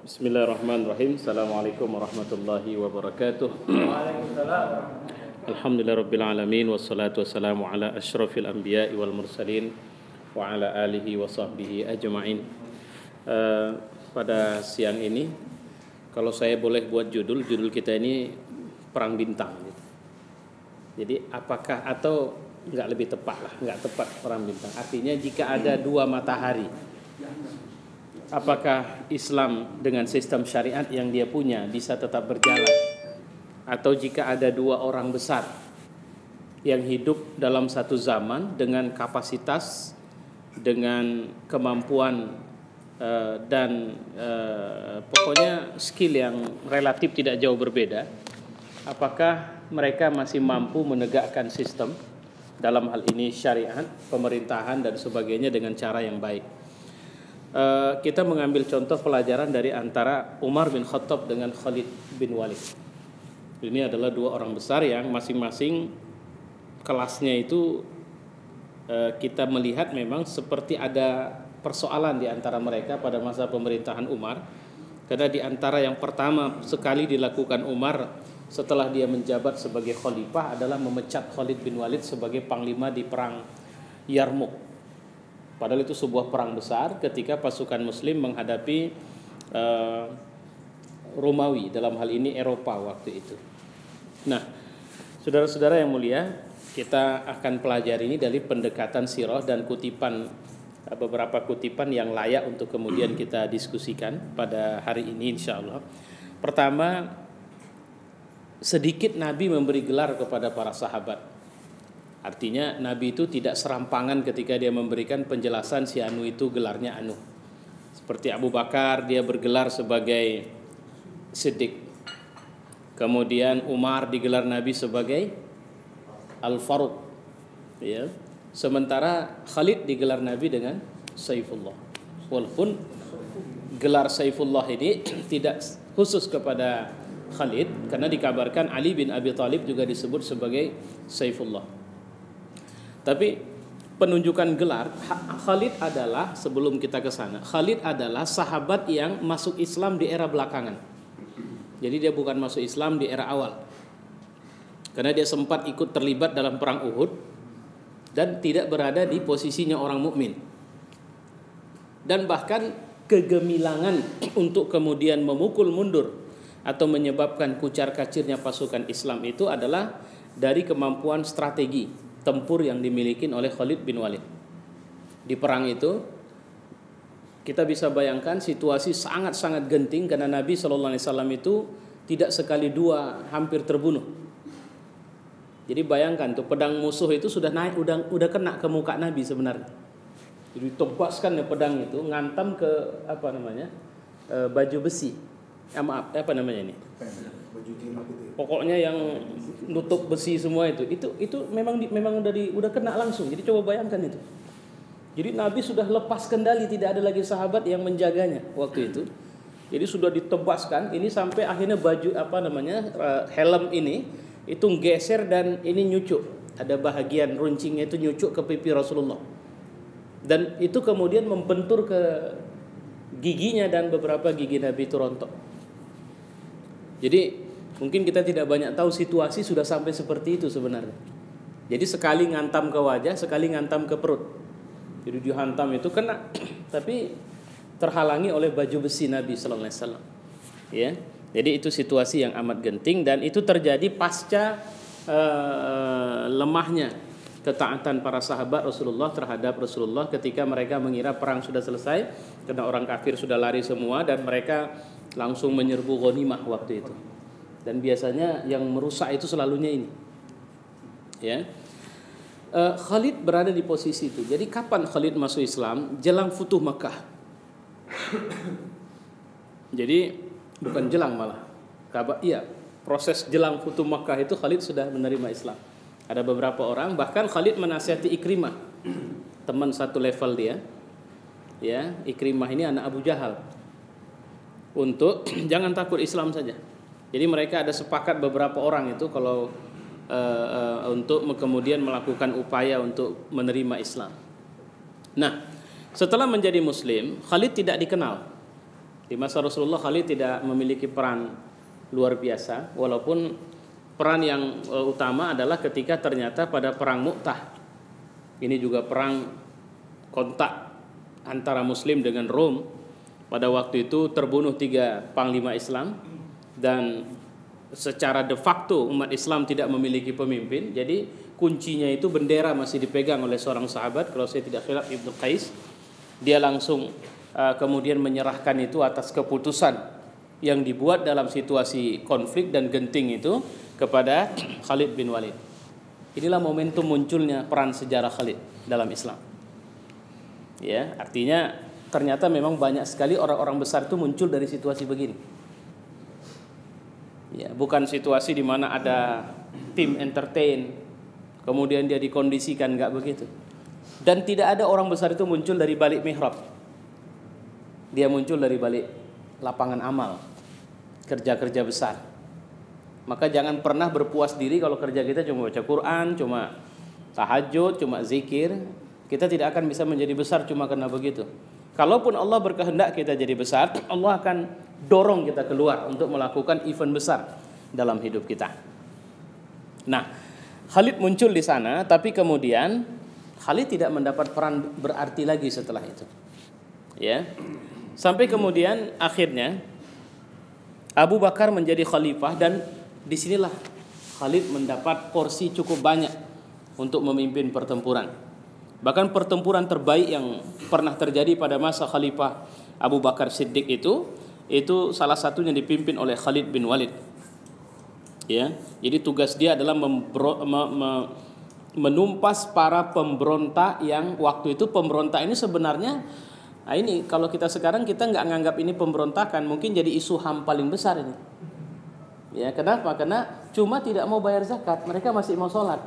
Bismillahirrahmanirrahim. Assalamualaikum warahmatullahi wabarakatuh. Waalaikumsalam. Alhamdulillahirabbil alamin wassalatu wassalamu ala asyrafil anbiya'i wal mursalin wa ala alihi wa sahbihi ajma'in. Pada siang ini kalau saya boleh buat judul kita ini perang bintang gitu. Jadi apakah atau enggak lebih tepat lah, enggak tepat perang bintang. Artinya jika ada dua matahari, apakah Islam dengan sistem syariat yang dia punya bisa tetap berjalan? Atau jika ada dua orang besar yang hidup dalam satu zaman dengan kapasitas, dengan kemampuan dan pokoknya skill yang relatif tidak jauh berbeda, apakah mereka masih mampu menegakkan sistem dalam hal ini syariat, pemerintahan dan sebagainya dengan cara yang baik? Kita mengambil contoh pelajaran dari antara Umar bin Khattab dengan Khalid bin Walid. Ini adalah dua orang besar yang masing-masing kelasnya itu kita melihat memang seperti ada persoalan di antara mereka pada masa pemerintahan Umar. Karena di antara yang pertama sekali dilakukan Umar setelah dia menjabat sebagai khalifah adalah memecat Khalid bin Walid sebagai panglima di perang Yarmuk. Padahal itu sebuah perang besar ketika pasukan muslim menghadapi Romawi, dalam hal ini Eropa waktu itu. Nah, saudara-saudara yang mulia, kita akan pelajari ini dari pendekatan sirah dan kutipan, beberapa kutipan yang layak untuk kemudian kita diskusikan pada hari ini insyaallah. Pertama, sedikit Nabi memberi gelar kepada para sahabat. Artinya Nabi itu tidak serampangan ketika dia memberikan penjelasan si Anu itu gelarnya Anu. Seperti Abu Bakar dia bergelar sebagai Siddiq. Kemudian Umar digelar Nabi sebagai Al-Faruq. Ya. Sementara Khalid digelar Nabi dengan Saifullah. Walaupun gelar Saifullah ini tidak khusus kepada Khalid, karena dikabarkan Ali bin Abi Thalib juga disebut sebagai Saifullah. Tapi penunjukan gelar, Khalid adalah, sebelum kita ke sana, Khalid adalah sahabat yang masuk Islam di era belakangan. Jadi dia bukan masuk Islam di era awal. Karena dia sempat ikut terlibat dalam perang Uhud dan tidak berada di posisinya orang mukmin. Dan bahkan kegemilangan untuk kemudian memukul mundur atau menyebabkan kucar-kacirnya pasukan Islam itu adalah dari kemampuan strategi tempur yang dimiliki oleh Khalid bin Walid. Di perang itu kita bisa bayangkan situasi sangat-sangat genting karena Nabi SAW itu tidak sekali dua hampir terbunuh. Jadi bayangkan tuh, pedang musuh itu sudah naik, udah kena ke muka Nabi sebenarnya. Jadi tebaskan ya pedang itu, ngantam ke baju besi. Apa namanya ini? Pokoknya yang nutup besi semua itu memang udah kena langsung. Jadi coba bayangkan itu. Jadi Nabi sudah lepas kendali, tidak ada lagi sahabat yang menjaganya waktu itu. Jadi sudah ditebaskan ini sampai akhirnya baju helm ini itu geser dan ini nyucuk. Ada bahagian runcingnya itu nyucuk ke pipi Rasulullah. Dan itu kemudian membentur ke giginya dan beberapa gigi Nabi itu rontok. Jadi mungkin kita tidak banyak tahu situasi sudah sampai seperti itu sebenarnya. Jadi sekali ngantam ke wajah, sekali ngantam ke perut. Jadi dihantam itu kena, tapi terhalangi oleh baju besi Nabi sallallahu alaihi wasallam. Ya. Jadi itu situasi yang amat genting dan itu terjadi pasca lemahnya ketaatan para sahabat Rasulullah terhadap Rasulullah ketika mereka mengira perang sudah selesai karena orang kafir sudah lari semua dan mereka langsung menyerbu ghanimah waktu itu. Dan biasanya yang merusak itu selalunya ini. Ya. Khalid berada di posisi itu. Jadi kapan Khalid masuk Islam? Jelang Futuh Makkah. Jadi bukan jelang malah. Proses jelang Futuh Makkah itu Khalid sudah menerima Islam. Ada beberapa orang, bahkan Khalid menasihati Ikrimah, teman satu level dia. Ya, Ikrimah ini anak Abu Jahal. Untuk jangan takut Islam saja. Jadi mereka ada sepakat beberapa orang itu kalau untuk kemudian melakukan upaya untuk menerima Islam. Nah, setelah menjadi Muslim, Khalid tidak dikenal. Di masa Rasulullah Khalid tidak memiliki peran luar biasa, walaupun peran yang utama adalah ketika ternyata pada perang Mu'tah. Ini juga perang kontak antara Muslim dengan Rom. Pada waktu itu terbunuh 3 panglima Islam, dan secara de facto umat Islam tidak memiliki pemimpin. Jadi kuncinya itu bendera masih dipegang oleh seorang sahabat, kalau saya tidak khilaf Ibnu Qais. Dia langsung kemudian menyerahkan itu atas keputusan yang dibuat dalam situasi konflik dan genting itu kepada Khalid bin Walid. Inilah momentum munculnya peran sejarah Khalid dalam Islam. Ya, artinya ternyata memang banyak sekali orang-orang besar itu muncul dari situasi begini. Ya, bukan situasi di mana ada tim entertain, kemudian dia dikondisikan, enggak begitu. Dan tidak ada orang besar itu muncul dari balik mihrab. Dia muncul dari balik lapangan amal, kerja-kerja besar. Maka jangan pernah berpuas diri kalau kerja kita cuma baca Quran, cuma tahajud, cuma zikir. Kita tidak akan bisa menjadi besar cuma karena begitu. Kalaupun Allah berkehendak kita jadi besar, Allah akan dorong kita keluar untuk melakukan event besar dalam hidup kita. Nah, Khalid muncul di sana, tapi kemudian Khalid tidak mendapat peran berarti lagi setelah itu. Ya. Sampai kemudian akhirnya Abu Bakar menjadi khalifah, dan disinilah Khalid mendapat porsi cukup banyak untuk memimpin pertempuran. Bahkan pertempuran terbaik yang pernah terjadi pada masa Khalifah Abu Bakar Siddiq itu salah satunya dipimpin oleh Khalid bin Walid. Ya, jadi tugas dia adalah menumpas para pemberontak yang waktu itu pemberontak ini sebenarnya, nah ini kalau kita sekarang kita nggak nganggap ini pemberontakan, mungkin jadi isu HAM paling besar ini. Ya, kenapa? Karena cuma tidak mau bayar zakat, mereka masih mau sholat.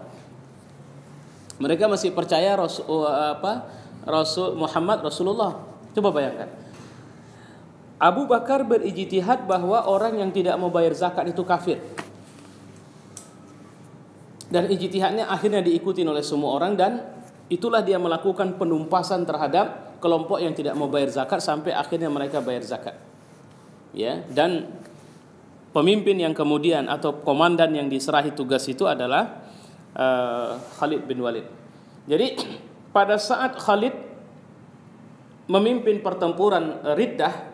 Mereka masih percaya Rasul Muhammad Rasulullah. Coba bayangkan. Abu Bakar berijtihad bahwa orang yang tidak mau bayar zakat itu kafir. Dan ijtihadnya akhirnya diikuti oleh semua orang, dan itulah dia melakukan penumpasan terhadap kelompok yang tidak mau bayar zakat sampai akhirnya mereka bayar zakat. Ya, dan pemimpin yang kemudian atau komandan yang diserahi tugas itu adalah Khalid bin Walid. Jadi pada saat Khalid memimpin pertempuran Riddah,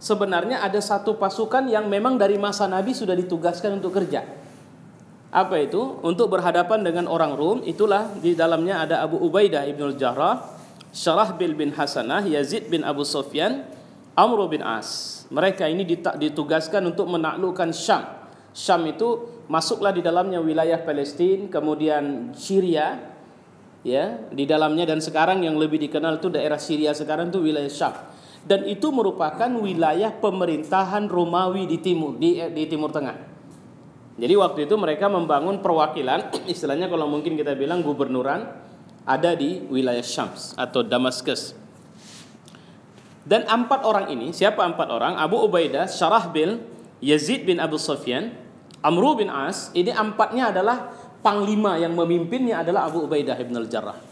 sebenarnya ada satu pasukan yang memang dari masa Nabi sudah ditugaskan untuk kerja. Apa itu? Untuk berhadapan dengan orang Rum. Itulah di dalamnya ada Abu Ubaidah ibn al-Jarrah, Syarahbil bin Hasanah, Yazid bin Abu Sufyan, Amr bin As. Mereka ini ditugaskan untuk menaklukkan Syam. Syam itu masuklah di dalamnya wilayah Palestina, kemudian Syria, ya, di dalamnya, dan sekarang yang lebih dikenal itu daerah Syria sekarang itu wilayah Syam. Dan itu merupakan wilayah pemerintahan Romawi di timur, di Timur Tengah. Jadi waktu itu mereka membangun perwakilan, istilahnya kalau mungkin kita bilang gubernuran, ada di wilayah Syams atau Damaskus. Dan 4 orang ini, siapa 4 orang? Abu Ubaidah, Syarahbil, Yazid bin Abu Sufyan, Amr bin As. Ini 4-nya adalah panglima, yang memimpinnya adalah Abu Ubaidah ibn al-Jarrah.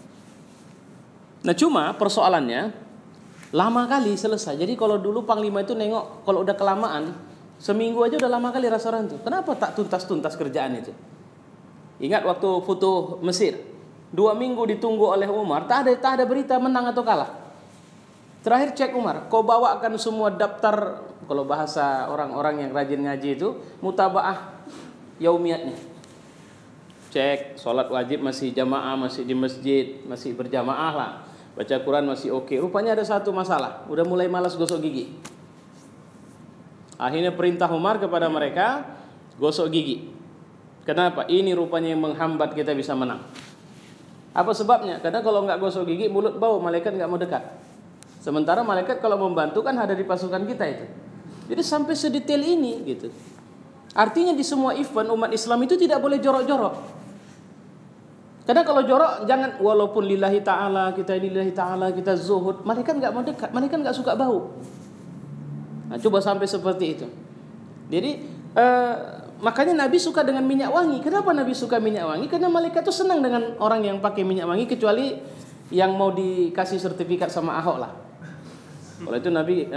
Nah cuma persoalannya lama kali selesai. Jadi kalau dulu panglima itu nengok, kalau udah kelamaan, seminggu aja udah lama kali rasa orang itu. Kenapa tak tuntas-tuntas kerjaan itu? Ingat waktu Futuh Mesir, 2 minggu ditunggu oleh Umar, tak ada berita menang atau kalah. Terakhir cek Umar, kau bawakan semua daftar, kalau bahasa orang-orang yang rajin ngaji itu, mutabaah yaumiyatnya. Cek, sholat wajib masih jamaah, masih di masjid, masih berjamaah lah. Baca Quran masih oke. Rupanya ada satu masalah, udah mulai malas gosok gigi. Akhirnya perintah Umar kepada mereka, gosok gigi. Kenapa? Ini rupanya yang menghambat kita bisa menang. Apa sebabnya? Karena kalau nggak gosok gigi, mulut bau, malaikat nggak mau dekat. Sementara malaikat kalau membantu kan ada di pasukan kita itu. Jadi sampai sedetail ini gitu. Artinya di semua event umat Islam itu tidak boleh jorok-jorok. Karena kalau jorok, jangan, walaupun lillahi ta'ala, kita zuhud, malaikat nggak mau dekat, malaikat nggak suka bau. Nah, coba sampai seperti itu. Jadi makanya Nabi suka dengan minyak wangi. Kenapa Nabi suka minyak wangi? Karena malaikat itu senang dengan orang yang pakai minyak wangi, kecuali yang mau dikasih sertifikat sama Ahok lah. Kalau itu Nabi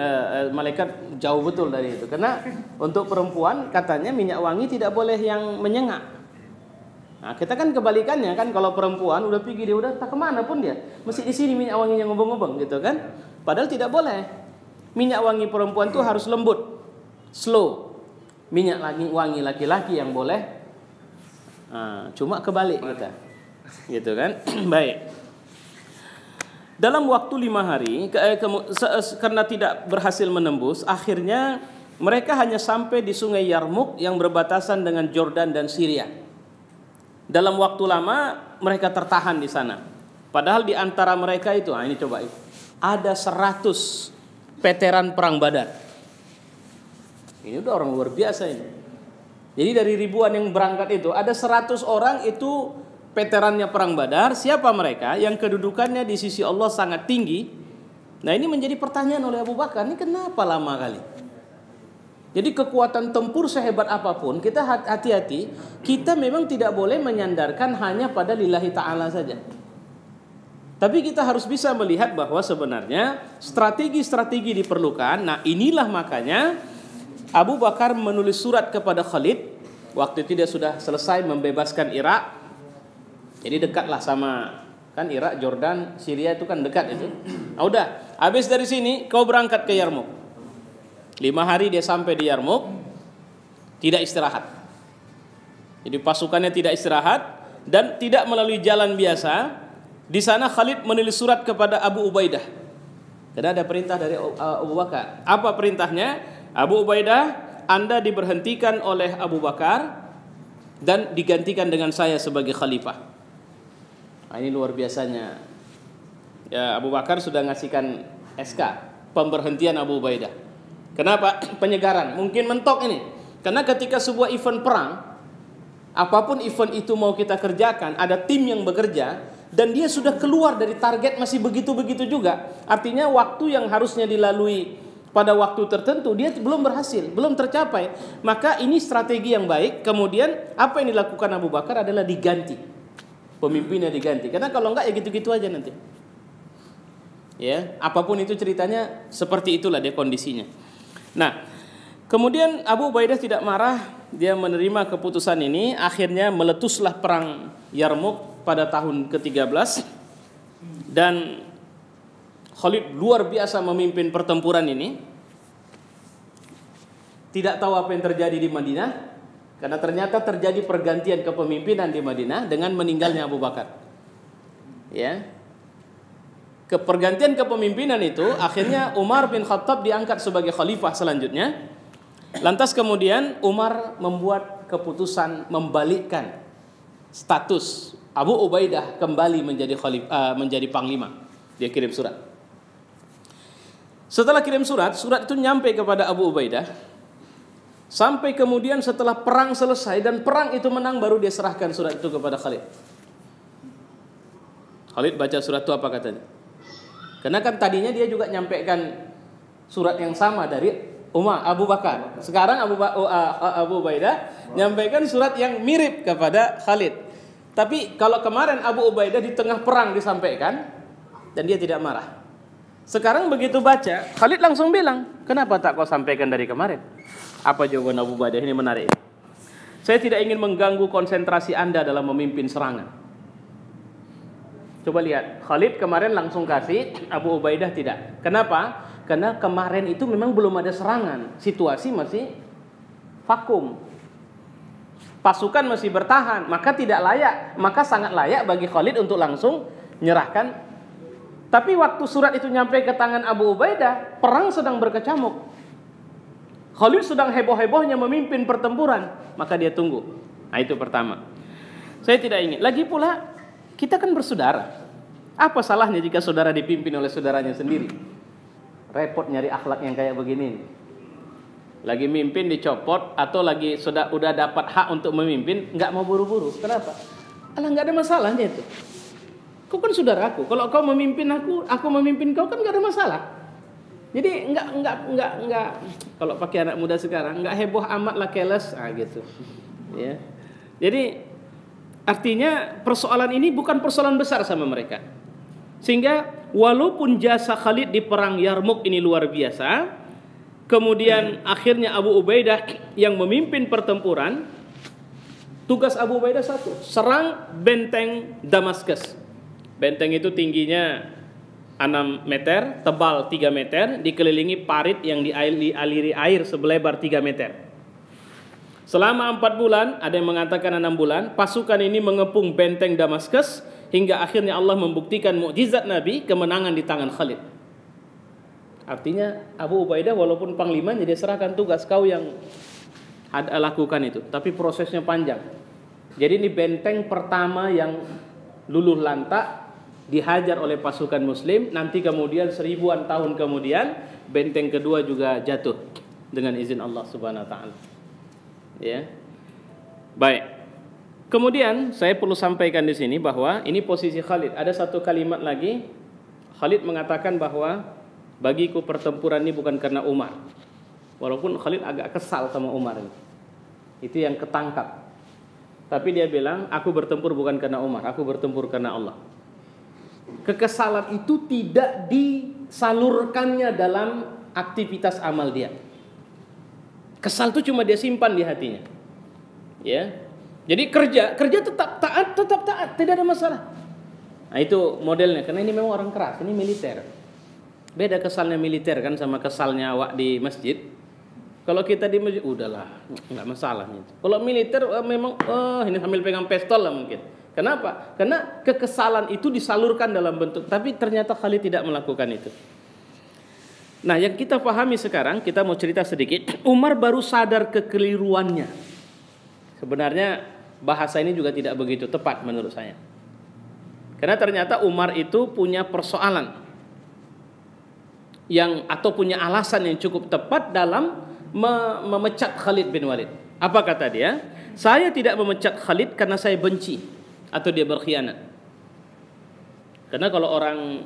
malaikat jauh betul dari itu. Karena untuk perempuan katanya minyak wangi tidak boleh yang menyengat. Nah, kita kan kebalikannya kan, kalau perempuan udah pergi dia udah tak kemana pun dia mesti di sini minyak wanginya ngobong-ngobong gitu kan. Padahal tidak boleh. Minyak wangi perempuan tuh harus lembut, slow. Minyak wangi laki-laki yang boleh. Cuma kebalik kita, gitu kan? Baik. Dalam waktu 5 hari, karena tidak berhasil menembus, akhirnya mereka hanya sampai di sungai Yarmuk yang berbatasan dengan Jordan dan Syria. Dalam waktu lama mereka tertahan di sana. Padahal di antara mereka itu, ini coba ada 100 veteran perang Badar. Ini udah orang luar biasa ini. Jadi dari ribuan yang berangkat itu ada 100 orang itu veterannya perang Badar. Siapa mereka? Yang kedudukannya di sisi Allah sangat tinggi. Nah, ini menjadi pertanyaan oleh Abu Bakar, ini kenapa lama kali? Jadi kekuatan tempur sehebat apapun, kita hati-hati, kita memang tidak boleh menyandarkan hanya pada lillahi ta'ala saja. Tapi kita harus bisa melihat bahwa sebenarnya strategi-strategi diperlukan. Nah, inilah makanya Abu Bakar menulis surat kepada Khalid. Waktu itu dia sudah selesai membebaskan Irak. Jadi dekatlah sama, kan Irak, Jordan, Syria itu kan dekat itu. Nah, udah, habis dari sini kau berangkat ke Yarmuk. 5 hari dia sampai di Yarmuk, tidak istirahat. Jadi pasukannya tidak istirahat dan tidak melalui jalan biasa. Di sana Khalid menulis surat kepada Abu Ubaidah. Karena ada perintah dari Abu Bakar. Apa perintahnya? Abu Ubaidah, Anda diberhentikan oleh Abu Bakar dan digantikan dengan saya sebagai khalifah. Nah, ini luar biasanya. Ya, Abu Bakar sudah ngasihkan SK pemberhentian Abu Ubaidah. Kenapa? Penyegaran. Mungkin mentok ini. Karena ketika sebuah event perang, apapun event itu mau kita kerjakan, ada tim yang bekerja dan dia sudah keluar dari target masih begitu-begitu juga. Artinya waktu yang harusnya dilalui pada waktu tertentu dia belum berhasil, belum tercapai. Maka ini strategi yang baik. Kemudian apa yang dilakukan Abu Bakar adalah diganti. Pemimpinnya diganti. Karena kalau enggak ya gitu-gitu aja nanti. Ya, apapun itu ceritanya seperti itulah dia kondisinya. Nah, kemudian Abu Ubaidah tidak marah, dia menerima keputusan ini. Akhirnya meletuslah perang Yarmuk pada tahun ke-13 dan Khalid luar biasa memimpin pertempuran ini. Tidak tahu apa yang terjadi di Madinah, karena ternyata terjadi pergantian kepemimpinan di Madinah dengan meninggalnya Abu Bakar. Ya. Pergantian kepemimpinan itu akhirnya Umar bin Khattab diangkat sebagai khalifah selanjutnya. Lantas kemudian Umar membuat keputusan membalikkan status Abu Ubaidah kembali menjadi khalifah, menjadi panglima. Dia kirim surat. Setelah kirim surat itu nyampe kepada Abu Ubaidah. Sampai kemudian setelah perang selesai dan perang itu menang, baru dia serahkan surat itu kepada Khalid. Khalid baca surat itu apa katanya? Karena kan tadinya dia juga nyampaikan surat yang sama dari Abu Bakar. Sekarang Abu Ubaidah nyampaikan surat yang mirip kepada Khalid. Tapi kalau kemarin Abu Ubaidah di tengah perang disampaikan dan dia tidak marah. Sekarang begitu baca, Khalid langsung bilang, kenapa tak kau sampaikan dari kemarin? Apa jawaban Abu Ubaidah? Ini menarik. Saya tidak ingin mengganggu konsentrasi Anda dalam memimpin serangan. Coba lihat, Khalid kemarin langsung kasih, Abu Ubaidah tidak. Kenapa? Karena kemarin itu memang belum ada serangan. Situasi masih vakum. Pasukan masih bertahan, maka tidak layak. Maka sangat layak bagi Khalid untuk langsung menyerahkan. Tapi waktu surat itu nyampe ke tangan Abu Ubaidah, perang sedang berkecamuk. Khalid sedang heboh-hebohnya memimpin pertempuran, maka dia tunggu. Nah, itu pertama. Saya tidak ingin. Lagi pula, kita kan bersaudara. Apa salahnya jika saudara dipimpin oleh saudaranya sendiri? Repot nyari akhlak yang kayak begini. Lagi mimpin dicopot atau lagi udah dapat hak untuk memimpin, nggak mau buru-buru. Kenapa? Alah, nggak ada masalahnya itu. Kau kan saudaraku. Kalau kau memimpin aku memimpin kau, kan nggak ada masalah. Jadi nggak. Kalau pakai anak muda sekarang, nggak heboh amat lah, keles, gitu. Ya. Jadi artinya persoalan ini bukan persoalan besar sama mereka. Sehingga walaupun jasa Khalid di perang Yarmuk ini luar biasa, kemudian akhirnya Abu Ubaidah yang memimpin pertempuran, tugas Abu Ubaidah satu, serang benteng Damaskus. Benteng itu tingginya 6 meter, tebal 3 meter, dikelilingi parit yang dialiri air sebelebar 3 meter. Selama 4 bulan, ada yang mengatakan 6 bulan, pasukan ini mengepung benteng Damaskus, hingga akhirnya Allah membuktikan mukjizat Nabi, kemenangan di tangan Khalid. Artinya Abu Ubaidah walaupun panglima, jadi serahkan tugas, kau yang lakukan itu. Tapi prosesnya panjang. Jadi ini benteng pertama yang luluh lantak, dihajar oleh pasukan muslim. Nanti kemudian 1000-an tahun kemudian benteng kedua juga jatuh dengan izin Allah Subhanahu wa taala. Ya. Baik. Kemudian saya perlu sampaikan di sini bahwa ini posisi Khalid. Ada satu kalimat lagi. Khalid mengatakan bahwa bagiku pertempuran ini bukan karena Umar. Walaupun Khalid agak kesal sama Umar ini. Itu yang ketangkap. Tapi dia bilang, aku bertempur bukan karena Umar, aku bertempur karena Allah. Kekesalan itu tidak disalurkannya dalam aktivitas amal dia. Kesal itu cuma dia simpan di hatinya. Ya. Jadi kerja tetap taat, tidak ada masalah. Nah, itu modelnya, karena ini memang orang keras, ini militer. Beda kesalnya militer kan sama kesalnya awak di masjid. Kalau kita di masjid, udahlah, nggak masalah. Kalau militer memang, ini sambil pegang pistol lah mungkin. Kenapa? Karena kekesalan itu disalurkan dalam bentuk, tapi ternyata Khalid tidak melakukan itu. Nah, yang kita pahami sekarang, kita mau cerita sedikit. Umar baru sadar kekeliruannya. Sebenarnya bahasa ini juga tidak begitu tepat menurut saya. Karena ternyata Umar itu punya persoalan atau punya alasan yang cukup tepat dalam memecat Khalid bin Walid. Apa kata dia? Saya tidak memecat Khalid karena saya benci atau dia berkhianat. Karena kalau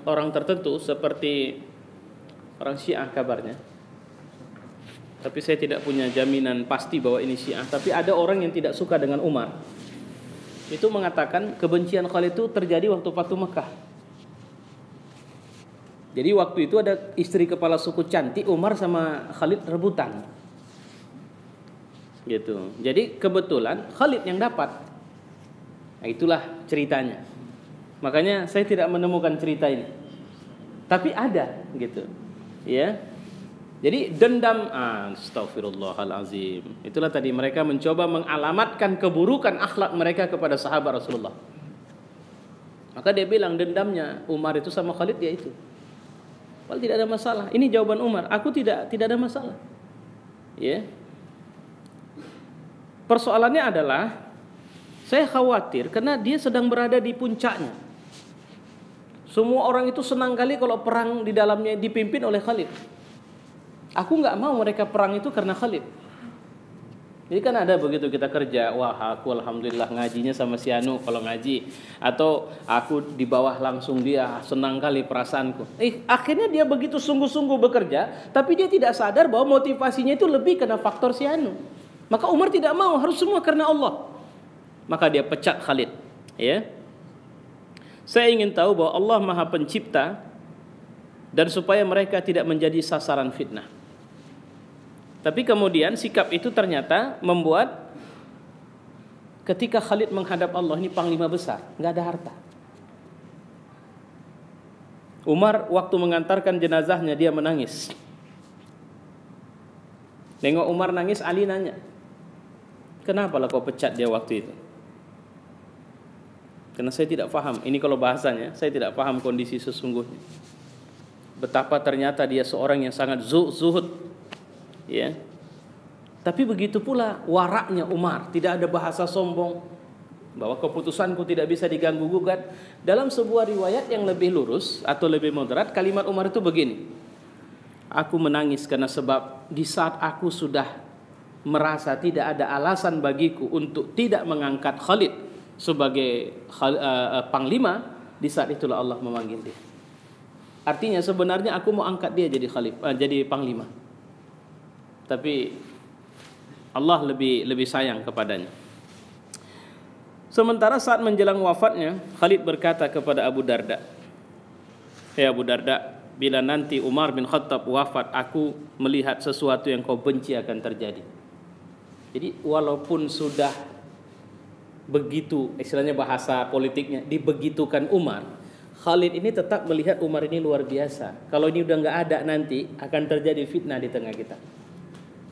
orang tertentu seperti orang Syiah kabarnya, tapi saya tidak punya jaminan pasti bahwa ini Syiah, tapi ada orang yang tidak suka dengan Umar. Itu mengatakan kebencian Khalid itu terjadi waktu Fatu Mekah. Jadi waktu itu ada istri kepala suku cantik, Umar sama Khalid rebutan. Gitu. Jadi kebetulan Khalid yang dapat. Nah, itulah ceritanya. Makanya saya tidak menemukan cerita ini. Tapi ada gitu. Ya. Jadi dendam, astagfirullahalazim. Itulah tadi mereka mencoba mengalamatkan keburukan akhlak mereka kepada sahabat Rasulullah. Maka dia bilang dendamnya Umar itu sama Khalid ya itu. Kalau tidak ada masalah. Ini jawaban Umar. Aku tidak ada masalah. Ya. Persoalannya adalah saya khawatir karena dia sedang berada di puncaknya. Semua orang itu senang kali kalau perang di dalamnya dipimpin oleh Khalid. Aku nggak mau mereka perang itu karena Khalid. Jadi kan ada begitu kita kerja, wah aku alhamdulillah ngajinya sama si Anu kalau ngaji, atau aku di bawah langsung dia, senang kali perasaanku. Akhirnya dia begitu sungguh-sungguh bekerja, tapi dia tidak sadar bahwa motivasinya itu lebih karena faktor si Anu. Maka Umar tidak mau, harus semua karena Allah. Maka dia pecat Khalid. Ya. Saya ingin tahu bahwa Allah Maha Pencipta dan supaya mereka tidak menjadi sasaran fitnah. Tapi kemudian sikap itu ternyata membuat ketika Khalid menghadap Allah, ini panglima besar, nggak ada harta. Umar waktu mengantarkan jenazahnya dia menangis. Nengok Umar nangis, Ali nanya, kenapa lah kau pecat dia waktu itu? Karena saya tidak paham. Ini kalau bahasanya, saya tidak paham kondisi sesungguhnya. Betapa ternyata dia seorang yang sangat zuhud. Ya. Tapi begitu pula waraknya Umar, tidak ada bahasa sombong bahwa keputusanku tidak bisa diganggu gugat. Dalam sebuah riwayat yang lebih lurus atau lebih moderat, kalimat Umar itu begini: aku menangis karena sebab di saat aku sudah merasa tidak ada alasan bagiku untuk tidak mengangkat Khalid sebagai panglima, di saat itulah Allah memanggil dia. Artinya sebenarnya aku mau angkat dia jadi panglima. Tapi Allah lebih sayang kepadanya. Sementara saat menjelang wafatnya, Khalid berkata kepada Abu Darda, "Ya Abu Darda, bila nanti Umar bin Khattab wafat, aku melihat sesuatu yang kau benci akan terjadi." Jadi walaupun sudah begitu, istilahnya bahasa politiknya, dibegitukan Umar, Khalid ini tetap melihat Umar ini luar biasa. Kalau ini udah nggak ada nanti akan terjadi fitnah di tengah kita.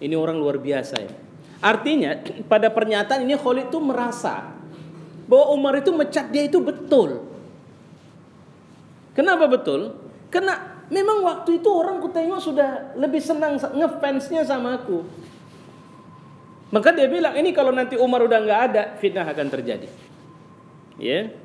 Ini orang luar biasa ya. Artinya pada pernyataan ini Khalid itu merasa bahwa Umar itu mecat dia itu betul. Kenapa betul? Karena memang waktu itu orang ku tengok sudah lebih senang ngefansnya sama aku. Maka dia bilang, ini kalau nanti Umar udah nggak ada, fitnah akan terjadi. Ya.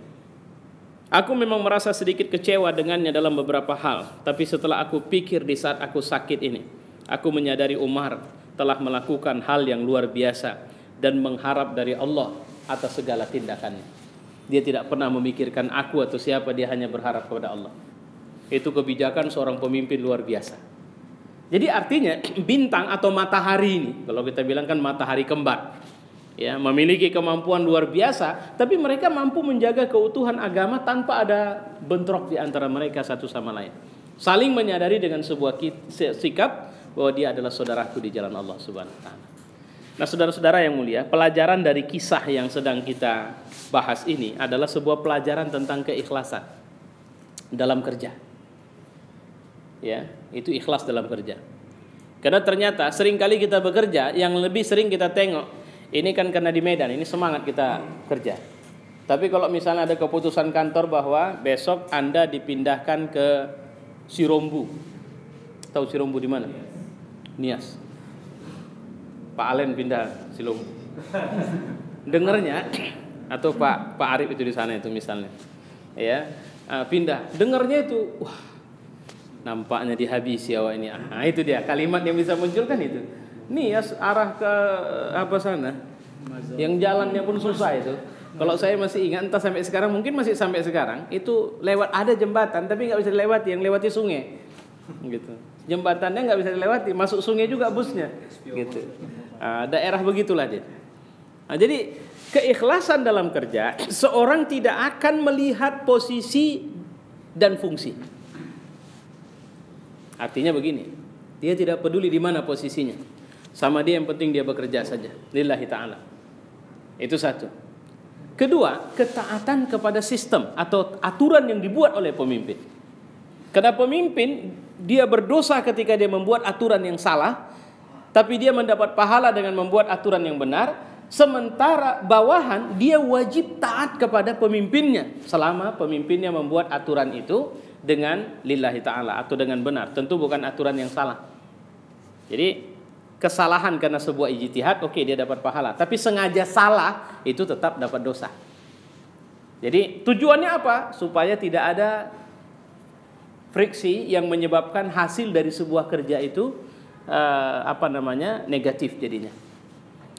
Aku memang merasa sedikit kecewa dengannya dalam beberapa hal, tapi setelah aku pikir di saat aku sakit ini, aku menyadari Umar telah melakukan hal yang luar biasa dan mengharap dari Allah atas segala tindakannya. Dia tidak pernah memikirkan aku atau siapa, dia hanya berharap kepada Allah. Itu kebijakan seorang pemimpin luar biasa. Jadi artinya bintang atau matahari ini, kalau kita bilang kan matahari kembar, ya, memiliki kemampuan luar biasa, tapi mereka mampu menjaga keutuhan agama tanpa ada bentrok di antara mereka satu sama lain. Saling menyadari dengan sebuah sikap bahwa dia adalah saudaraku di jalan Allah Subhanahu wa taala. Nah, saudara-saudara yang mulia, pelajaran dari kisah yang sedang kita bahas ini adalah sebuah pelajaran tentang keikhlasan dalam kerja. Ya, itu ikhlas dalam kerja. Karena ternyata seringkali kita bekerja, yang lebih sering kita tengok, ini kan karena di Medan, ini semangat kita kerja. Tapi kalau misalnya ada keputusan kantor bahwa besok Anda dipindahkan ke Sirombu. Tahu Sirombu di mana? Nias. Pak Alen pindah Sirombu. Dengernya, atau Pak Arif itu di sana itu misalnya. Ya, pindah. Dengernya itu, wah, nampaknya dihabisi awak ini. Nah, itu dia kalimat yang bisa muncul kan itu. Nias arah ke apa sana? Yang jalannya pun susah itu. Kalau saya masih ingat, entah sampai sekarang, mungkin masih sampai sekarang, itu lewat ada jembatan tapi nggak bisa dilewati, yang lewati sungai. Gitu. Jembatannya nggak bisa dilewati, masuk sungai juga busnya. Gitu. Daerah begitulah dia. Nah, jadi keikhlasan dalam kerja, seorang tidak akan melihat posisi dan fungsi. Artinya begini, dia tidak peduli di mana posisinya. Sama dia, yang penting dia bekerja saja. Lillahi ta'ala. Itu satu. Kedua, ketaatan kepada sistem atau aturan yang dibuat oleh pemimpin. Karena pemimpin, dia berdosa ketika dia membuat aturan yang salah, tapi dia mendapat pahala dengan membuat aturan yang benar. Sementara bawahan, dia wajib taat kepada pemimpinnya selama pemimpinnya membuat aturan itu dengan lillahi ta'ala atau dengan benar. Tentu bukan aturan yang salah. Jadi kesalahan karena sebuah ijtihad, oke, dia dapat pahala. Tapi sengaja salah, itu tetap dapat dosa. Jadi tujuannya apa? Supaya tidak ada friksi yang menyebabkan hasil dari sebuah kerja itu negatif jadinya.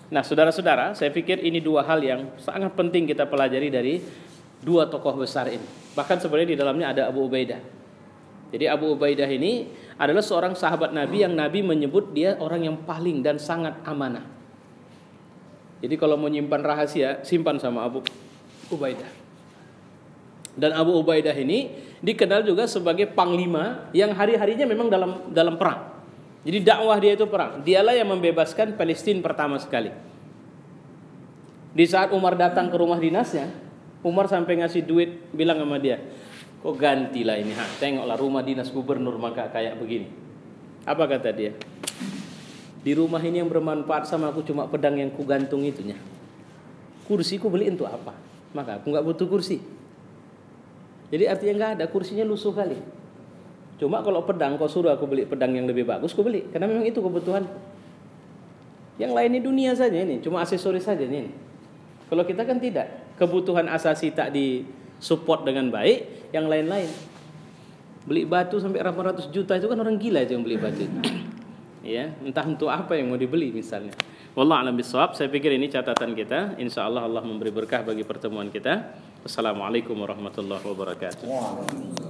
Nah, saudara-saudara, saya pikir ini dua hal yang sangat penting kita pelajari dari dua tokoh besar ini. Bahkan sebenarnya di dalamnya ada Abu Ubaidah. Jadi Abu Ubaidah ini adalah seorang sahabat Nabi yang Nabi menyebut dia orang yang paling dan sangat amanah. Jadi kalau mau nyimpan rahasia, simpan sama Abu Ubaidah. Dan Abu Ubaidah ini dikenal juga sebagai panglima yang hari-harinya memang dalam perang. Jadi dakwah dia itu perang. Dialah yang membebaskan Palestina pertama sekali. Di saat Umar datang ke rumah dinasnya, Umar sampai ngasih duit, bilang sama dia, kok gantilah ini, tengoklah rumah dinas gubernur maka kayak begini. Apa kata dia? Di rumah ini yang bermanfaat sama aku cuma pedang yang ku gantung itunya. Kursi ku beli untuk apa? Maka aku nggak butuh kursi. Jadi artinya nggak ada, kursinya lusuh kali. Cuma kalau pedang, kau suruh aku beli pedang yang lebih bagus, aku beli. Karena memang itu kebutuhan. Yang lain ini dunia saja ini, cuma aksesoris saja ini. Kalau kita kan tidak. Kebutuhan asasi tak disupport dengan baik, yang lain-lain. Beli batu sampai 800 juta itu kan orang gila itu yang beli batu. Ya, entah untuk apa yang mau dibeli misalnya. Wallahu a'lam bishawab. Saya pikir ini catatan kita. Insyaallah Allah memberi berkah bagi pertemuan kita. Wassalamualaikum warahmatullahi wabarakatuh.